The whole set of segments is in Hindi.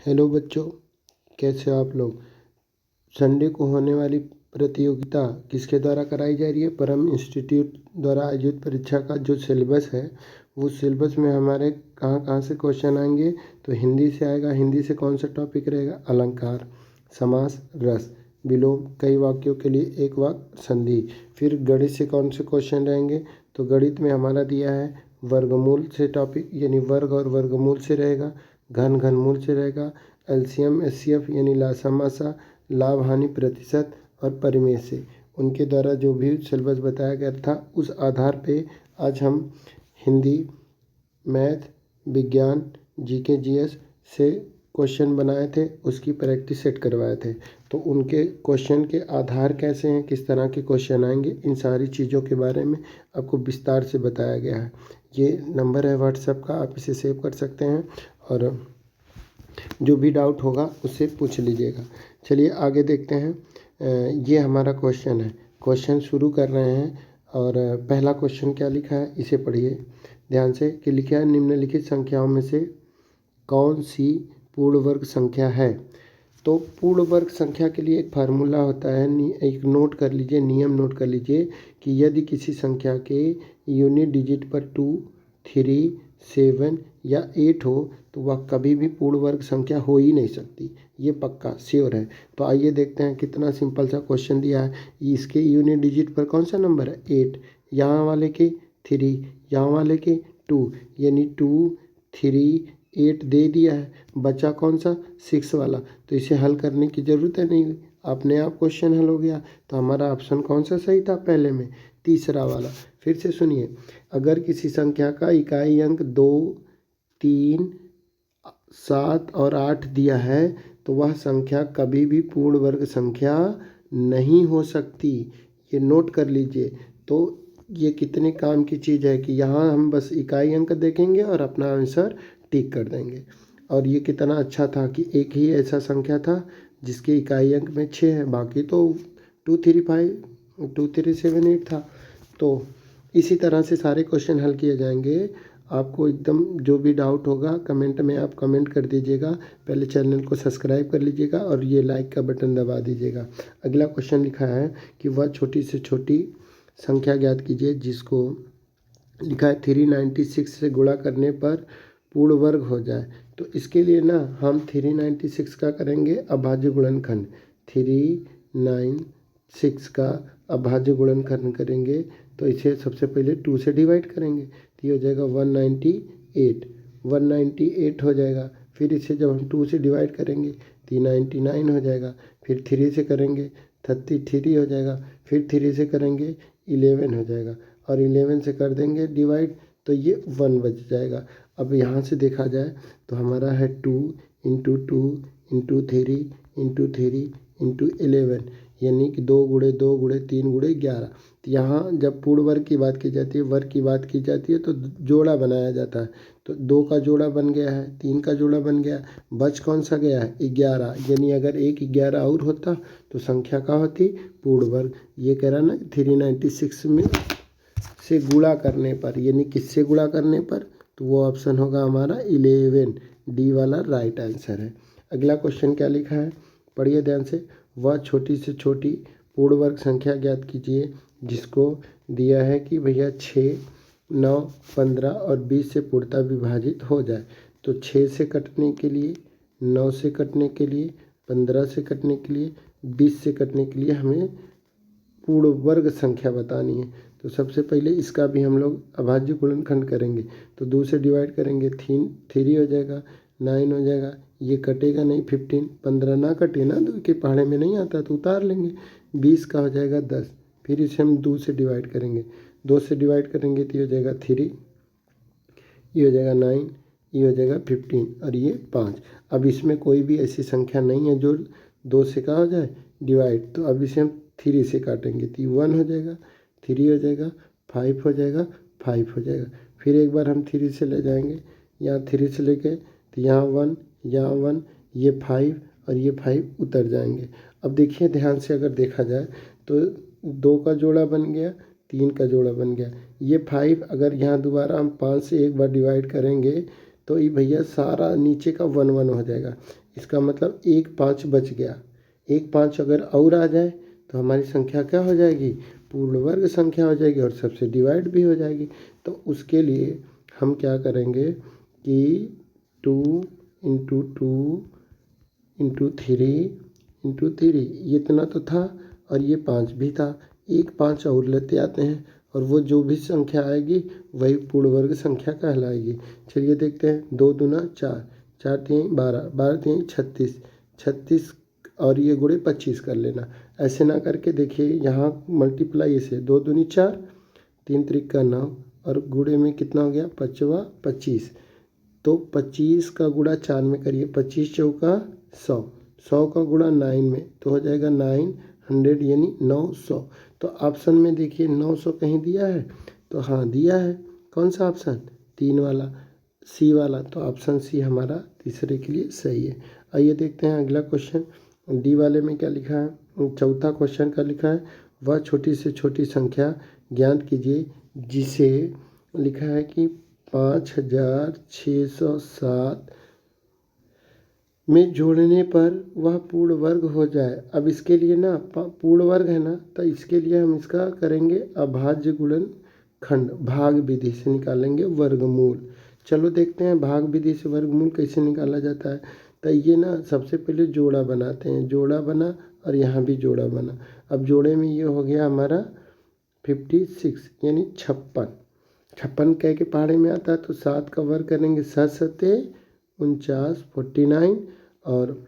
हेलो बच्चों, कैसे हो आप लोग। संडे को होने वाली प्रतियोगिता किसके द्वारा कराई जा रही है? परम इंस्टीट्यूट द्वारा आयोजित परीक्षा का जो सिलेबस है वो सिलेबस में हमारे कहाँ कहाँ से क्वेश्चन आएंगे। तो हिंदी से आएगा। हिंदी से कौन सा टॉपिक रहेगा? अलंकार, समास, रस, विलोम, कई वाक्यों के लिए एक वाक्य, संधि। फिर गणित से कौन से क्वेश्चन रहेंगे? तो गणित में हमारा दिया है वर्गमूल से टॉपिक, यानी वर्ग और वर्गमूल से रहेगा। घन घनमूल से रहेगा। एलसीएम एचसीएफ यानी लासामासा, लाभ हानि प्रतिशत और परिमेय से। उनके द्वारा जो भी सिलेबस बताया गया था उस आधार पे आज हम हिंदी, मैथ, विज्ञान, जीके जीएस से क्वेश्चन बनाए थे, उसकी प्रैक्टिस सेट करवाए थे। तो उनके क्वेश्चन के आधार कैसे हैं, किस तरह के क्वेश्चन आएंगे, इन सारी चीज़ों के बारे में आपको विस्तार से बताया गया है। ये नंबर है व्हाट्सएप का, आप इसे सेव कर सकते हैं और जो भी डाउट होगा उससे पूछ लीजिएगा। चलिए आगे देखते हैं। ये हमारा क्वेश्चन है। क्वेश्चन शुरू कर रहे हैं और पहला क्वेश्चन क्या लिखा है इसे पढ़िए ध्यान से। कि लिखा है निम्नलिखित संख्याओं में से कौन सी पूर्ण वर्ग संख्या है? तो पूर्ण वर्ग संख्या के लिए एक फार्मूला होता है, एक नोट कर लीजिए, नियम नोट कर लीजिए कि यदि किसी संख्या के यूनिट डिजिट पर 2, 3, 7 या 8 हो तो वह कभी भी पूर्ण वर्ग संख्या हो ही नहीं सकती। ये पक्का श्योर है। तो आइए देखते हैं, कितना सिंपल सा क्वेश्चन दिया है। इसके यूनिट डिजिट पर कौन सा नंबर है? 8। यहाँ वाले के 3, यहाँ वाले के 2, यानी 2, 3, 8 दे दिया है। बचा कौन सा? 6 वाला। तो इसे हल करने की ज़रूरत है नहीं, अपने आप क्वेश्चन हल हो गया। तो हमारा ऑप्शन कौन सा सही था पहले में? तीसरा वाला। फिर से सुनिए, अगर किसी संख्या का इकाई अंक 2, 3, 7 और 8 दिया है तो वह संख्या कभी भी पूर्ण वर्ग संख्या नहीं हो सकती। ये नोट कर लीजिए। तो ये कितने काम की चीज़ है कि यहाँ हम बस इकाई अंक देखेंगे और अपना आंसर टिक कर देंगे। और ये कितना अच्छा था कि एक ही ऐसा संख्या था जिसके इकाई अंक में 6 है, बाकी तो 2, 3, 5, 2, 3, 7, 8 था। तो इसी तरह से सारे क्वेश्चन हल किए जाएंगे। आपको एकदम जो भी डाउट होगा कमेंट में आप कमेंट कर दीजिएगा। पहले चैनल को सब्सक्राइब कर लीजिएगा और ये लाइक का बटन दबा दीजिएगा। अगला क्वेश्चन लिखा है कि वह छोटी से छोटी संख्या ज्ञात कीजिए जिसको लिखा है 396 से गुणा करने पर पूर्ण वर्ग हो जाए। तो इसके लिए ना हम 396 का करेंगे अभाज्य गुणनखंड। 396 का अभाज्य गुणनखंड करेंगे तो इसे सबसे पहले 2 से डिवाइड करेंगे तो ये हो जाएगा 198। 198 हो जाएगा। फिर इसे जब हम 2 से डिवाइड करेंगे तो 99 हो जाएगा। फिर 3 से करेंगे 33 हो जाएगा। फिर 3 से करेंगे 11 हो जाएगा और 11 से कर देंगे डिवाइड तो ये 1 बच जाएगा। अब यहाँ से देखा जाए तो हमारा है 2 इंटू 2 इंटू 3 इंटू 3 इंटू 11, यानी कि 2 गुणे 2 गुणे 3 गुणे 11। तो यहाँ जब पूर्ण वर्ग की बात की जाती है, वर्ग की बात की जाती है तो जोड़ा बनाया जाता है। तो 2 का जोड़ा बन गया है, 3 का जोड़ा बन गया, बच कौन सा गया है? 11। यानी अगर एक 11 और होता तो संख्या का होती पूर्ण वर्ग। ये कह रहा ना 396 में से गुणा करने पर, यानी किससे गुणा करने पर? तो वो ऑप्शन होगा हमारा 11, डी वाला राइट आंसर है। अगला क्वेश्चन क्या लिखा है पढ़िए ध्यान से। वह छोटी से छोटी पूर्ण वर्ग संख्या ज्ञात कीजिए जिसको दिया है कि भैया 6, 9, 15 और 20 से पूर्णतः विभाजित हो जाए। तो 6 से कटने के लिए, 9 से कटने के लिए, 15 से कटने के लिए, 20 से कटने के लिए हमें पूर्ण वर्ग संख्या बतानी है। तो सबसे पहले इसका भी हम लोग अभाज्य गुणनखंड करेंगे। तो 2 से डिवाइड करेंगे 3 हो जाएगा, 9 हो जाएगा, ये कटेगा नहीं 15, 15 ना कटे ना, 2 के पहाड़े में नहीं आता तो उतार लेंगे। 20 का हो जाएगा 10। फिर इसे हम 2 से डिवाइड करेंगे, 2 से डिवाइड करेंगे तो ये हो जाएगा 3, ये हो जाएगा 9, ये हो जाएगा 15 और ये 5। अब इसमें कोई भी ऐसी संख्या नहीं है जो 2 से का हो जाए डिवाइड। तो अब इसे हम 3 से काटेंगे तो 1 हो जाएगा, 3 हो जाएगा, 5 हो जाएगा, 5 हो जाएगा। फिर एक बार हम 3 से ले जाएंगे, यहाँ 3 से लेके तो यहाँ 1, यहाँ 1, ये 5 और ये 5 उतर जाएंगे। अब देखिए ध्यान से, अगर देखा जाए तो 2 का जोड़ा बन गया, 3 का जोड़ा बन गया। ये 5 अगर यहाँ दोबारा हम 5 से एक बार डिवाइड करेंगे तो ये भैया सारा नीचे का 1 1 हो जाएगा। इसका मतलब 1 5 बच गया। 1 5 अगर और आ जाए तो हमारी संख्या क्या हो जाएगी, पूर्ण वर्ग संख्या हो जाएगी और सबसे डिवाइड भी हो जाएगी। तो उसके लिए हम क्या करेंगे कि 2 इंटू 2 इंटू 3 ये इतना तो था और ये 5 भी था। 1 5 और लेते आते हैं और वो जो भी संख्या आएगी वही पूर्ण वर्ग संख्या कहलाएगी। चलिए देखते हैं। 2 दूना 4, 4 3 12, 12 3 36, 36 और ये गुणे 25 कर लेना। ऐसे ना करके देखिए यहाँ मल्टीप्लाई से 2 दूनी 4, 3 त्रिका 9 और गुणे में कितना हो गया 5 25। तो 25 का गुणा 4 में करिए, 25 चौका 100, 100 का गुणा 9 में तो हो जाएगा 900 यानी 900। तो ऑप्शन में देखिए 900 कहीं दिया है, तो हाँ दिया है। कौन सा ऑप्शन, 3 वाला, सी वाला। तो ऑप्शन सी हमारा तीसरे के लिए सही है। आइए देखते हैं अगला क्वेश्चन। डी वाले में क्या लिखा है, चौथा क्वेश्चन का लिखा है, वह छोटी से छोटी संख्या ज्ञात कीजिए जिसे लिखा है कि 5607 में जोड़ने पर वह पूर्ण वर्ग हो जाए। अब इसके लिए ना पूर्ण वर्ग है ना, तो इसके लिए हम इसका करेंगे अभाज्य गुणनखंड, भाग विधि से निकालेंगे वर्गमूल। चलो देखते हैं भाग विधि से वर्गमूल कैसे निकाला जाता है। तो ये ना सबसे पहले जोड़ा बनाते हैं, जोड़ा बना और यहाँ भी जोड़ा बना। अब जोड़े में ये हो गया हमारा 56 यानी 56, 56 कह के पहाड़े में आता है। तो 7 का वर्ग करेंगे, 7 सत्ते 49 49 और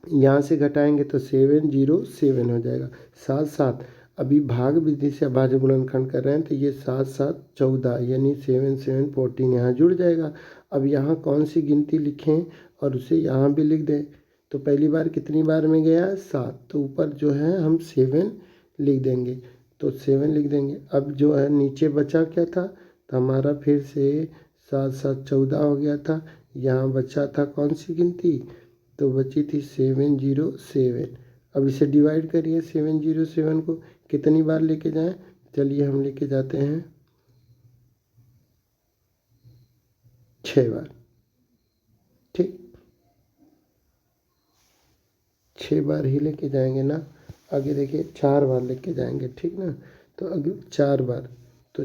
यहाँ से घटाएंगे तो 707 हो जाएगा। 7 7 अभी भाग विधि से अभाज्य गुणनखंड कर रहे हैं तो ये 7 7 14 यानी 7 7 14 यहाँ जुड़ जाएगा। अब यहाँ कौन सी गिनती लिखें और उसे यहाँ भी लिख दें। तो पहली बार कितनी बार में गया 7, तो ऊपर जो है हम 7 लिख देंगे, तो 7 लिख देंगे। अब जो है नीचे बचा क्या था, तो हमारा फिर से 7 7 14 हो गया था। यहाँ बचा था कौन सी गिनती, तो बची थी 707। अब इसे डिवाइड करिए 707 को, कितनी बार लेके जाएं, चलिए हम लेके जाते हैं 6 बार। ठीक, 6 बार ही लेके जाएंगे ना। आगे देखिए 4 बार लेके जाएंगे, ठीक ना। तो अगर 4 बार, तो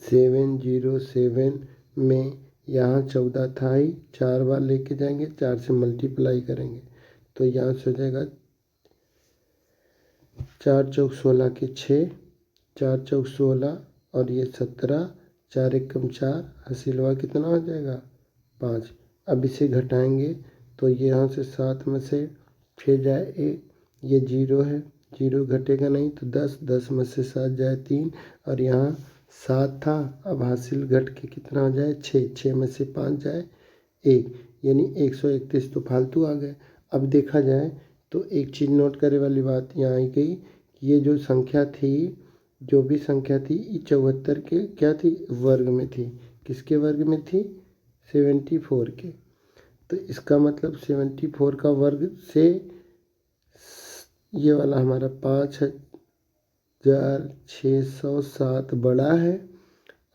707 में यहाँ 14 था ही, 4 बार लेके जाएंगे, 4 से मल्टीप्लाई करेंगे तो यहाँ से हो जाएगा 4 चौक 16 के 6, 4 चौक 16 और ये 17, 4 एकम 4, हासिलवा कितना हो जाएगा 5। अब इसे घटाएंगे तो ये यहाँ से 7 में से 6 जाए 1, ये 0 है, 0 घटेगा नहीं तो 10, 10 में से 7 जाए 3 और यहाँ 7 था। अब हासिल घट के कितना हो जाए 6, 6 में से 5 जाए 1 यानी 131 तो फालतू आ गए। अब देखा जाए तो एक चीज़ नोट करे वाली बात यहाँ आई गई, ये जो संख्या थी, जो भी संख्या थी ये 74 के क्या थी, वर्ग में थी। किसके वर्ग में थी, 74 के। तो इसका मतलब 74 का वर्ग से ये वाला हमारा 5607 बड़ा है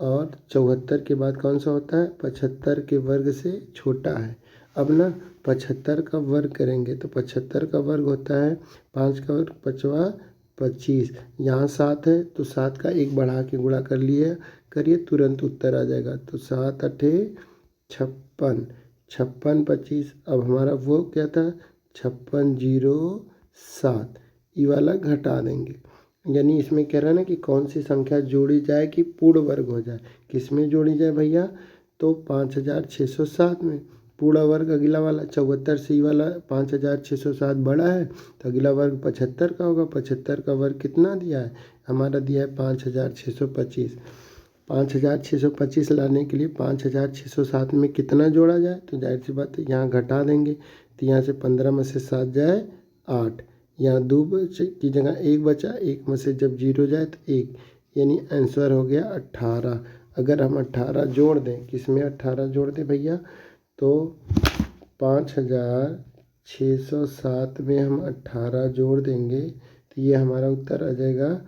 और 74 के बाद कौन सा होता है, 75 के वर्ग से छोटा है। अब ना 75 का वर्ग करेंगे तो 75 का वर्ग होता है 5 का वर्ग 5 25, यहाँ 7 है तो 7 का 1 बढ़ा के गुणा कर लिए करिए, तुरंत उत्तर आ जाएगा। तो 7 8 56, 56 25। अब हमारा वो क्या था 5607, ये वाला घटा देंगे। यानी इसमें कह रहा है ना कि कौन सी संख्या जोड़ी जाए कि पूर्ण वर्ग हो जाए। किस में जोड़ी जाए भैया, तो 5607 में। पूर्ण वर्ग अगला वाला 74 से, वाला 5607 बड़ा है तो अगला वर्ग 75 का होगा। 75 का वर्ग कितना दिया है, हमारा दिया है 5625। 5625 लाने के लिए 5607 में कितना जोड़ा जाए, तो जाहिर सी बात है यहाँ घटा देंगे। तो यहाँ से 15 में से 7 जाए 8, यहाँ 2 की जगह 1 बचा, 1 में से जब 0 जाए तो 1, यानी आंसर हो गया 18। अगर हम 18 जोड़ दें, किस में 18 जोड़ दें भैया, तो 5607 में हम 18 जोड़ देंगे तो ये हमारा उत्तर आ जाएगा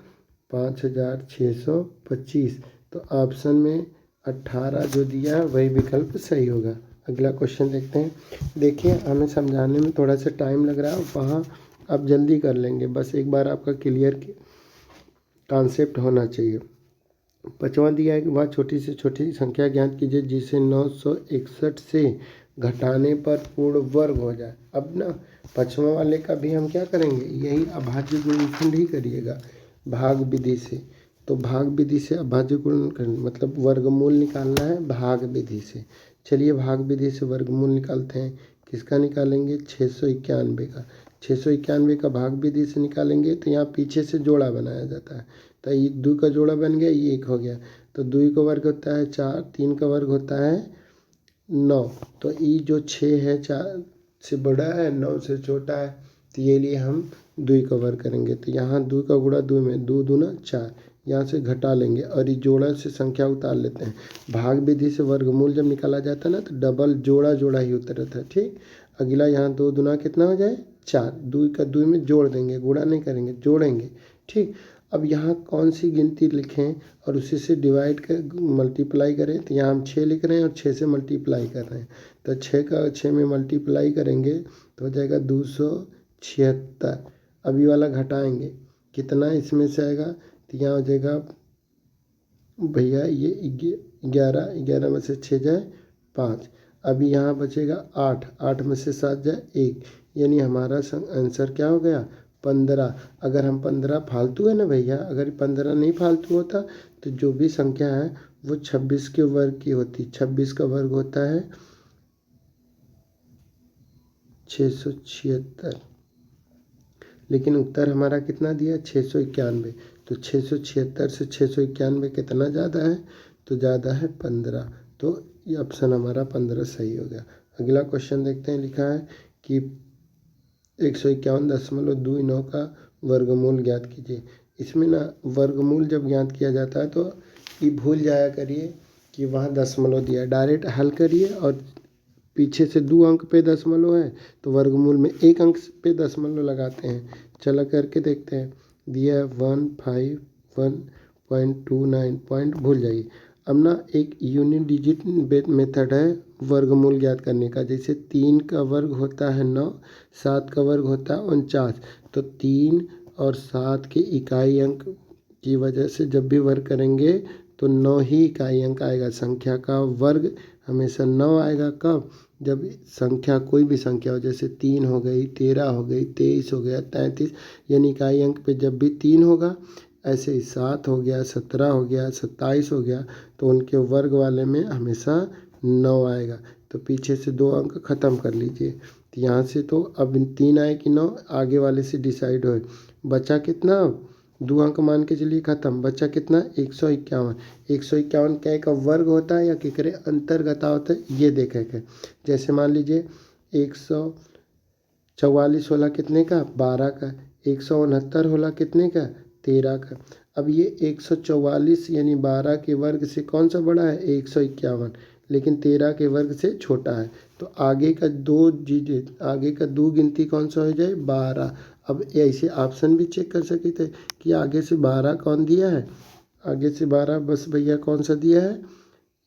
5625। तो ऑप्शन में 18 जो दिया है वही विकल्प सही होगा। अगला क्वेश्चन देखते हैं। देखिए हमें समझाने में थोड़ा सा टाइम लग रहा है, वहाँ आप जल्दी कर लेंगे, बस एक बार आपका क्लियर कॉन्सेप्ट होना चाहिए। 5वां दिया है कि वह छोटी से छोटी संख्या ज्ञात कीजिए जिसे 961 से घटाने पर पूर्ण वर्ग हो जाए। अब ना 5वां वाले का भी हम क्या करेंगे, यही अभाज्य गुणनखंड ही करिएगा भाग विधि से। तो भाग विधि से अभाज्य गुणनखंड मतलब वर्गमूल निकालना है भाग विधि से। चलिए भाग विधि से वर्गमूल निकालते हैं। किसका निकालेंगे, 691 का। 691 का भाग विधि से निकालेंगे तो यहाँ पीछे से जोड़ा बनाया जाता है। तो ये 2 का जोड़ा बन गया, ये 1 हो गया। तो 2 का वर्ग होता है 4, 3 का वर्ग होता है 9। तो ये जो 6 है 4 से बड़ा है, 9 से छोटा है, तो ये लिए हम 2 का वर्ग करेंगे। तो यहाँ 2 का गुणा 2 में 2 दूना 4, यहाँ से घटा लेंगे और ये जोड़ा से संख्या उतार लेते हैं। भाग विधि से वर्गमूल जब निकाला जाता है ना तो डबल जोड़ा जोड़ा ही उतरता है। ठीक, अगला यहाँ 2 दूना कितना हो जाए 4, 2 का 2 में जोड़ देंगे, गुणा नहीं करेंगे, जोड़ेंगे। ठीक, अब यहाँ कौन सी गिनती लिखें और उसी से डिवाइड कर मल्टीप्लाई करें, तो यहाँ हम 6 लिख रहे हैं और 6 से मल्टीप्लाई कर रहे हैं। तो 6 का 6 में मल्टीप्लाई करेंगे तो हो जाएगा 276। अब ये वाला घटाएंगे, कितना इसमें से आएगा, तो यहाँ हो जाएगा भैया ये 11, 11 में से 6 जाए 5। अभी यहाँ बचेगा 8, 8 में से 7 जाए 1, यानी हमारा आंसर क्या हो गया 15। अगर हम 15 फालतू है ना भैया, अगर 15 नहीं फालतू होता तो जो भी संख्या है वो 26 के वर्ग की होती। 26 का वर्ग होता है 676, लेकिन उत्तर हमारा कितना दिया 691। तो 676 से 691 कितना ज़्यादा है, तो ज़्यादा है 15। तो ये ऑप्शन हमारा 15 सही हो गया। अगला क्वेश्चन देखते हैं। लिखा है कि 151.29 का वर्गमूल ज्ञात कीजिए। इसमें ना वर्गमूल जब ज्ञात किया जाता है तो ये भूल जाया करिए कि वहाँ दशमलव दिया है, डायरेक्ट हल करिए और पीछे से 2 अंक पे दशमलव है तो वर्गमूल में 1 अंक पे दशमलव लगाते हैं। चला करके देखते हैं। दिया है 151.29 पॉइंट, भूल जाइए। अब ना एक यूनिट डिजिट मेथड है वर्गमूल ज्ञात करने का। जैसे 3 का वर्ग होता है 9, 7 का वर्ग होता है 49। तो 3 और 7 के इकाई अंक की वजह से जब भी वर्ग करेंगे तो 9 ही इकाई अंक आएगा। संख्या का वर्ग हमेशा 9 आएगा। कब, जब संख्या कोई भी संख्या हो, जैसे 3 हो गई, 13 हो गई, 23 हो गया, 33, यानी इकाई अंक पे जब भी 3 होगा, ऐसे ही 7 हो गया, 17 हो गया, 27 हो गया, तो उनके वर्ग वाले में हमेशा 9 आएगा। तो पीछे से 2 अंक ख़त्म कर लीजिए। तो यहाँ से तो अब 3 आए कि 9, आगे वाले से डिसाइड हो। बचा कितना, 2 अंक मान के चलिए ख़त्म। बचा कितना 151। 151 क्या का वर्ग होता है या केकरे अंतर्गत होता है, ये देखेंगे। जैसे मान लीजिए 144 होला कितने का 12 का, 169 होला कितने का 13 का। अब ये 144 यानी 12 के वर्ग से कौन सा बड़ा है 151, लेकिन 13 के वर्ग से छोटा है। तो आगे का 2 गिनती कौन सा हो जाए 12। अब ऐसे ऑप्शन भी चेक कर सकते थे कि आगे से 12 कौन दिया है, आगे से 12 बस भैया कौन सा दिया है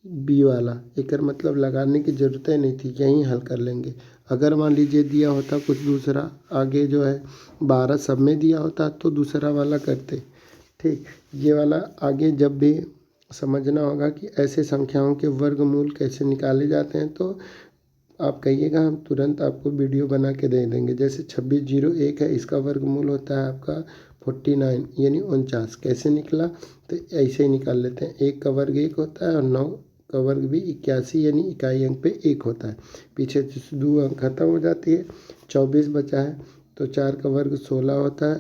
बी वाला। एक मतलब लगाने की ज़रूरत नहीं थी, यहीं हल कर लेंगे। अगर मान लीजिए दिया होता कुछ दूसरा, आगे जो है 12 सब में दिया होता तो दूसरा वाला करते। ठीक, ये वाला आगे जब भी समझना होगा कि ऐसे संख्याओं के वर्गमूल कैसे निकाले जाते हैं तो आप कहिएगा, हम तुरंत आपको वीडियो बना के दे देंगे। जैसे 2601 है, इसका वर्गमूल होता है आपका 49 यानी 49। कैसे निकला, तो ऐसे ही निकाल लेते हैं। 1 का वर्ग 1 होता है और 9 का वर्ग भी 81 यानी इकाई अंक पे 1 होता है। पीछे 2 अंक खत्म हो जाती है, 24 बचा है। तो 4 का वर्ग 16 होता है,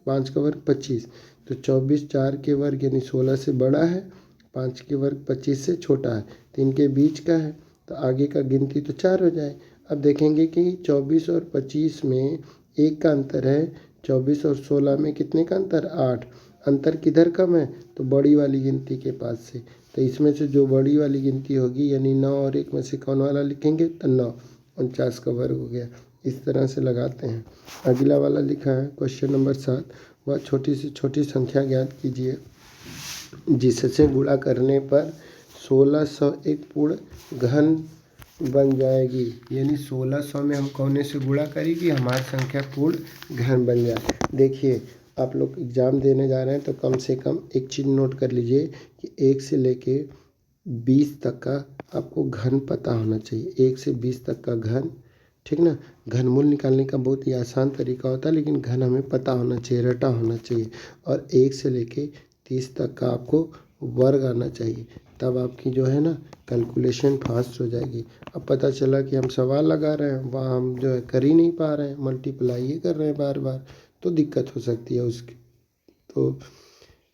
5 का वर्ग 25। तो 24 4 के वर्ग यानी 16 से बड़ा है, 5 के वर्ग 25 से छोटा है, तो इनके बीच का है। तो आगे का गिनती तो 4 हो जाए। अब देखेंगे कि 24 और 25 में 1 का अंतर है, 24 और 16 में कितने का अंतर 8। अंतर किधर कम है, तो बड़ी वाली गिनती के पास से। तो इसमें से जो बड़ी वाली गिनती होगी यानी 9 और 1 में से कौन वाला लिखेंगे, तो 9, 49 का वर्ग हो गया। इस तरह से लगाते हैं। अगला वाला लिखा है क्वेश्चन नंबर 7, वह छोटी से छोटी संख्या ज्ञात कीजिए जिससे गुणा करने पर 1600 एक पूर्ण घन बन जाएगी। यानी 1600 में हम कौन से गुणा करें कि हमारी संख्या पूर्ण घन बन जाए। देखिए आप लोग एग्ज़ाम देने जा रहे हैं तो कम से कम एक चीज़ नोट कर लीजिए कि 1 से लेके 20 तक का आपको घन पता होना चाहिए। 1 से 20 तक का घन, ठीक ना। घनमूल निकालने का बहुत ही आसान तरीका होता है, लेकिन घन हमें पता होना चाहिए, रटा होना चाहिए। और 1 से लेके 30 तक का आपको वर्ग आना चाहिए, तब आपकी जो है ना कैलकुलेशन फास्ट हो जाएगी। अब पता चला कि हम सवाल लगा रहे हैं, वहाँ हम जो है कर ही नहीं पा रहे हैं, मल्टीप्लाई ही कर रहे हैं बार बार, तो दिक्कत हो सकती है उसकी। तो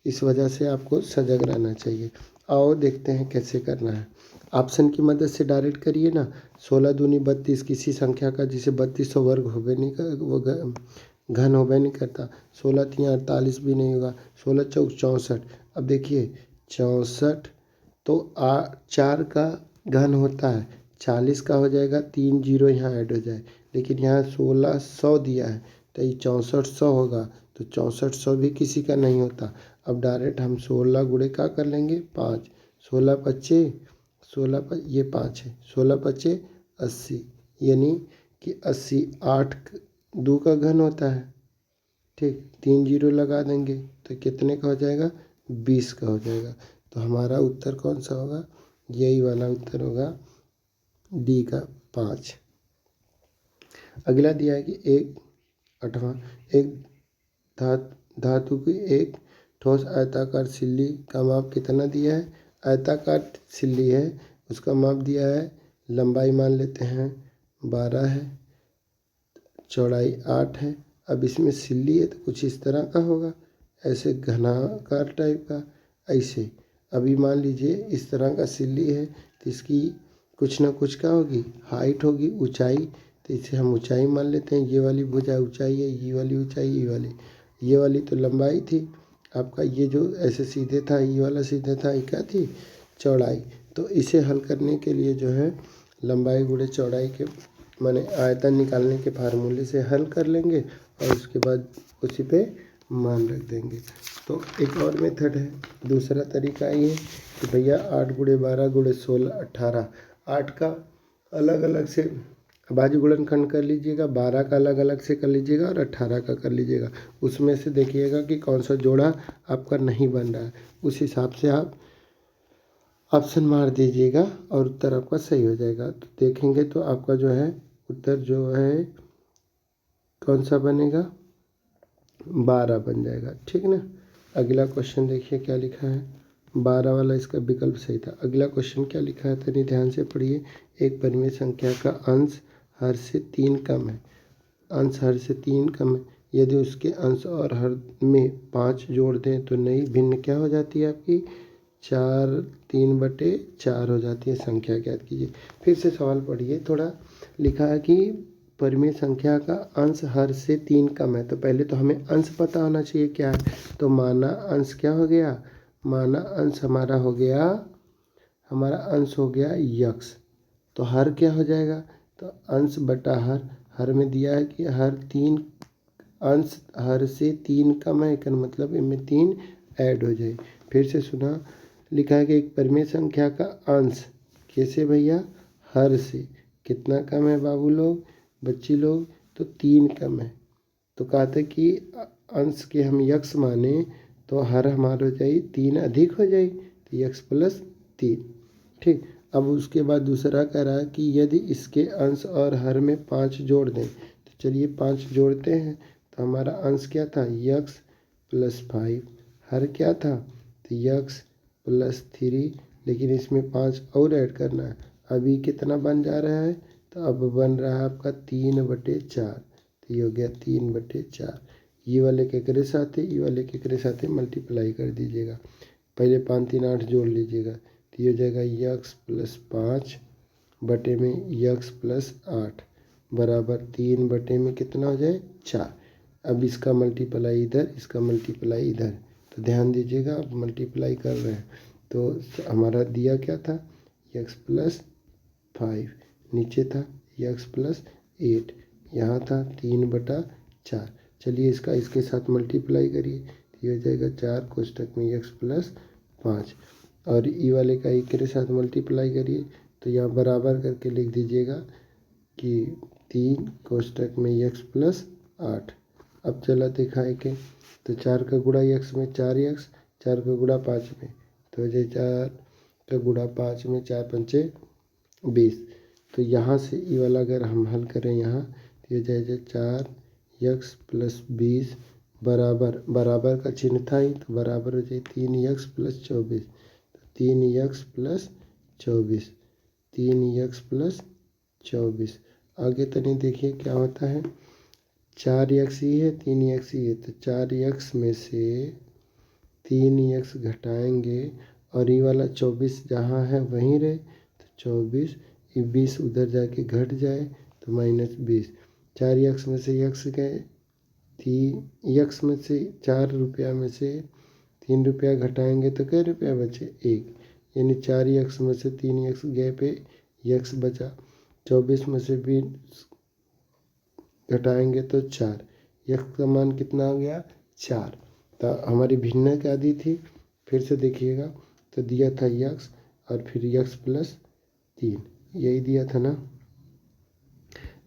इस वजह से आपको सजग रहना चाहिए। आओ देखते हैं कैसे करना है। ऑप्शन की मदद से डायरेक्ट करिए ना। 16 दूनी 32 किसी संख्या का जिसे 3200 वर्ग होबे नहीं कर, वो घन होबे नहीं करता। 16 3 48 भी नहीं होगा। 16 चौक 64। अब देखिए 64 तो 4 का घन होता है, 40 का हो जाएगा, 3 जीरो यहाँ ऐड हो जाए। लेकिन यहाँ 1600 दिया है तो ये 6400 होगा, तो 6400 भी किसी का नहीं होता। अब डायरेक्ट हम 16 गुणे क्या कर लेंगे 5, 16 पच्चे ये 5 है, 16 पच्चे 80, यानी कि 80 8 2 का घन होता है। ठीक, 3 जीरो लगा देंगे तो कितने का हो जाएगा 20 का हो जाएगा। तो हमारा उत्तर कौन सा होगा, यही वाला उत्तर होगा डी का 5। अगला दिया है कि एक 8वां, एक धातु की एक ठोस आयताकार सिल्ली का माप कितना दिया है। आयताकार सिल्ली है, उसका माप दिया है, लंबाई मान लेते हैं 12 है, चौड़ाई 8 है। अब इसमें सिल्ली है तो कुछ इस तरह का होगा, ऐसे घनाकार टाइप का, ऐसे। अभी मान लीजिए इस तरह का सिल्ली है तो इसकी कुछ ना कुछ क्या होगी, हाइट होगी, ऊंचाई। तो इसे हम ऊंचाई मान लेते हैं। ये वाली भुजा ऊंचाई है, ये वाली ऊंचाई, ये वाली तो लंबाई थी। आपका ये जो ऐसे सीधे था, ये वाला सीधे था, ये क्या थी, चौड़ाई। तो इसे हल करने के लिए जो है लंबाई गुणे चौड़ाई के माने आयतन निकालने के फार्मूले से हल कर लेंगे और उसके बाद उसी पे मान रख देंगे। तो एक और मेथड है, दूसरा तरीका ये है कि भैया 8 गुणे 12 गुणे 16 18, 8 का अलग अलग से बाजू गुणनखंड कर लीजिएगा, 12 का अलग अलग से कर लीजिएगा और 18 का कर लीजिएगा। उसमें से देखिएगा कि कौन सा जोड़ा आपका नहीं बन रहा है, उस हिसाब से आप ऑप्शन मार दीजिएगा और उत्तर आपका सही हो जाएगा। तो देखेंगे तो आपका जो है उत्तर जो है कौन सा बनेगा, 12 बन जाएगा, ठीक ना। अगला क्वेश्चन देखिए क्या लिखा है, 12 वाला इसका विकल्प सही था। अगला क्वेश्चन क्या लिखा है, तनी ध्यान से पढ़िए। एक परिमेय संख्या का अंश हर से 3 कम है, अंश हर से 3 कम है, यदि उसके अंश और हर में 5 जोड़ दें तो नई भिन्न क्या हो जाती है आपकी, 4 3/4 हो जाती है। संख्या ज्ञात कीजिए। फिर से सवाल पढ़िए थोड़ा। लिखा है कि परिमेय संख्या का अंश हर से 3 कम है, तो पहले तो हमें अंश पता होना चाहिए क्या है। तो माना अंश क्या हो गया, माना अंश हमारा हो गया, हमारा अंश हो गया यक्स। तो हर क्या हो जाएगा, तो अंश बटा हर, हर में दिया है कि हर 3 अंश हर से 3 कम है, इसका मतलब इनमें 3 ऐड हो जाए। फिर से सुना, लिखा है कि एक परिमेय संख्या का अंश कैसे भैया, हर से कितना कम है बाबू लोग, बच्ची लोग, तो 3 कम है। तो कहते कि अंश के हम यक्स माने तो हर हमारा हो जाए 3 अधिक हो जाए, तो यक्स प्लस 3, ठीक। अब उसके बाद दूसरा कह रहा है कि यदि इसके अंश और हर में 5 जोड़ दें, तो चलिए 5 जोड़ते हैं। तो हमारा अंश क्या था, यक्स प्लस 5, हर क्या था, तो यक्स प्लस 3, लेकिन इसमें 5 और ऐड करना है। अभी कितना बन जा रहा है, तो अब बन रहा है आपका 3/4, तो ये हो गया 3/4। ये वाले केकरे साथ है, ये वाले केकरे साथ है, मल्टीप्लाई कर दीजिएगा। पहले 5 3 8 जोड़ लीजिएगा, तो ये हो जाएगा यक्स प्लस 5 बटे में यक्स प्लस 8 बराबर 3 बटे में कितना हो जाए 4। अब इसका मल्टीप्लाई इधर, इसका मल्टीप्लाई इधर, तो ध्यान दीजिएगा अब मल्टीप्लाई कर रहे हैं। तो हमारा दिया क्या था, यक्स प्लस 5, नीचे था यक्स प्लस 8, यहाँ था 3/4। चलिए इसका इसके साथ मल्टीप्लाई करिए, तो ये हो जाएगा 4 कोष्टक में यक्स प्लस 5। और ई वाले का ई के साथ मल्टीप्लाई करिए, तो यहाँ बराबर करके लिख दीजिएगा कि 3 कोष्टक में x प्लस 8। अब चला दिखाए के, तो 4 का गुणा x में 4x, 4 का गुणा 5 में, तो ये 4 का गुणा 5 में 4 पंचे 20। तो यहाँ से ई वाला अगर हम हल करें यहाँ, तो ये जाए 4x प्लस 20 बराबर का चिन्ह था ही, तो बराबर हो जाए 3x प्लस 24। तो 3x प्लस 24, 3x प्लस 24। आगे तनी देखिए क्या होता है, 4x ही है 3x ही है, तो 4x में से 3x घटाएंगे और ये वाला 24 जहाँ है वहीं रहे, तो 24, ये 20 उधर जाके घट जाए तो -20। 4x में से x गए, 3x में से 4 रुपया में से 3 रुपया घटाएंगे तो क्या रुपया बचे 1, यानी 4x में से 3x गए पे x बचा। 24 में से 20 घटाएंगे तो 4, x का मान कितना आ गया 4। तो हमारी भिन्न क्या दी थी, फिर से देखिएगा, तो दिया था x और फिर x प्लस 3, यही दिया था ना।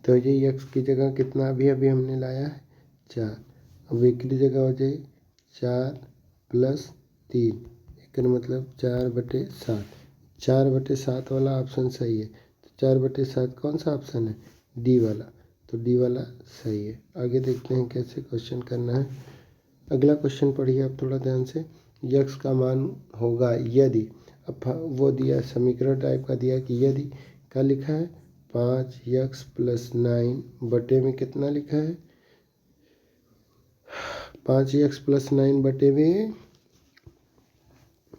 तो ये x की जगह कितना अभी हमने लाया है 4, अब y की जगह हो जाए 4 प्लस 3, एक मतलब 4/7। 4/7 वाला ऑप्शन सही है, तो 4/7 कौन सा ऑप्शन है, डी वाला, तो डी वाला सही है। आगे देखते हैं कैसे क्वेश्चन करना है। अगला क्वेश्चन पढ़िए आप थोड़ा ध्यान से। यक्स का मान होगा यदि, अब वो दिया समीकरण टाइप का दिया कि यदि क्या लिखा है 5x प्लस 9 बटे में कितना लिखा है 5x प्लस 9 बटे में